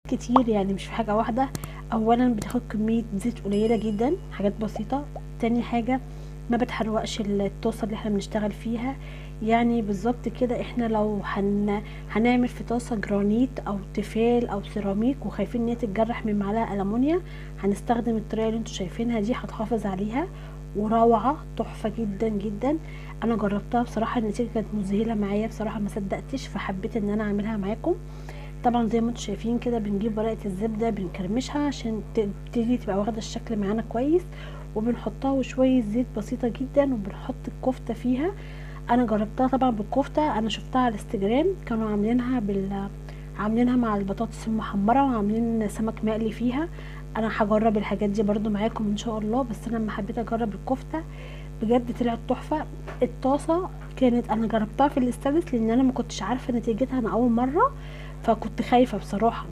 كتير يعني مش في حاجه واحده. اولا بتاخد كميه زيت قليله جدا، حاجات بسيطه. تاني حاجه ما بتحرقش الطاسه اللي احنا بنشتغل فيها. يعني بالظبط كده احنا لو هنعمل في طاسه جرانيت او تيفال او سيراميك وخايفين ان هي تتجرح من معلقه المونيا، هنستخدم الطريقه اللي انتوا شايفينها دي، هتحافظ عليها وروعه تحفه جدا جدا. انا جربتها بصراحه، النتيجه كانت مذهله معايا بصراحه، ما صدقتش فحبيت ان انا اعملها معاكم. طبعا زي ما انتم شايفين كده بنجيب ورقه الزبده بنكرمشها عشان تبتدي تبقى واخده الشكل معانا كويس، وبنحطها وشويه زيت بسيطه جدا وبنحط الكفته فيها. انا جربتها طبعا بالكفته، انا شفتها على الانستجرام كانوا عاملينها مع البطاطس المحمره وعاملين سمك مقلي فيها. انا هجرب الحاجات دي برضو معاكم ان شاء الله، بس انا لما حبيت اجرب الكفته بجد طلعت تحفه. الطاسه كانت، انا جربتها في الاستانس لان انا ما كنتش عارفه نتيجتها، انا اول مره فكنت خايفه بصراحه.